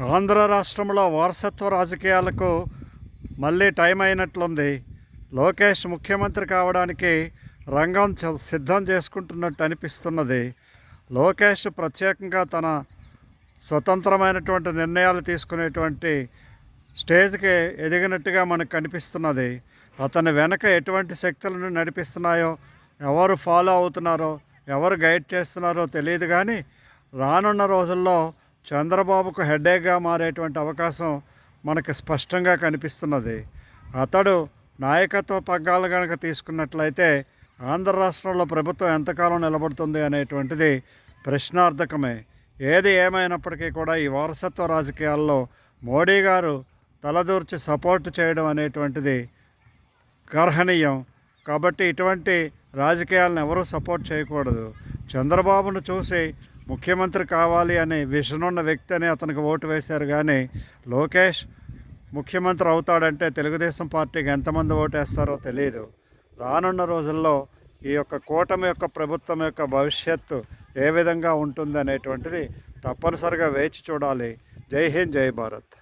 ఆంధ్ర రాష్ట్రంలో వారసత్వ రాజకీయాలకు మళ్ళీ టైం అయినట్లుంది. లోకేష్ ముఖ్యమంత్రి కావడానికి రంగం సిద్ధం చేసుకుంటున్నట్టు అనిపిస్తున్నది. లోకేష్ ప్రత్యేకంగా తన స్వతంత్రమైనటువంటి నిర్ణయాలు తీసుకునేటువంటి స్టేజ్కి ఎదిగినట్టుగా మనకు కనిపిస్తున్నది. అతని వెనక ఎటువంటి శక్తులను నడిపిస్తున్నాయో, ఎవరు ఫాలో అవుతున్నారో, ఎవరు గైడ్ చేస్తున్నారో తెలియదు. కానీ రానున్న రోజుల్లో చంద్రబాబుకు హెడేక్గా మారేటువంటి అవకాశం మనకి స్పష్టంగా కనిపిస్తున్నది. అతడు నాయకత్వ పగ్గాలు కనుక తీసుకున్నట్లయితే ఆంధ్ర రాష్ట్రంలో ప్రభుత్వం ఎంతకాలం నిలబడుతుంది అనేటువంటిది ప్రశ్నార్థకమే. ఏది ఏమైనప్పటికీ కూడా ఈ వారసత్వ రాజకీయాల్లో మోడీ గారు తలదూర్చి సపోర్ట్ చేయడం అనేటువంటిది గర్హనీయం. కాబట్టి ఇటువంటి రాజకీయాలను ఎవరూ సపోర్ట్ చేయకూడదు. చంద్రబాబును చూసి ముఖ్యమంత్రి కావాలి అనే విజన్ ఉన్న వ్యక్తి అని అతనికి ఓటు వేశారు. కానీ లోకేష్ ముఖ్యమంత్రి అవుతాడంటే తెలుగుదేశం పార్టీకి ఎంతమంది ఓటేస్తారో తెలియదు. రానున్న రోజుల్లో ఈ యొక్క కూటమి యొక్క ప్రభుత్వం యొక్క భవిష్యత్తు ఏ విధంగా ఉంటుంది అనేటువంటిది తప్పనిసరిగా వేచి చూడాలి. జై హింద్, జై భారత్.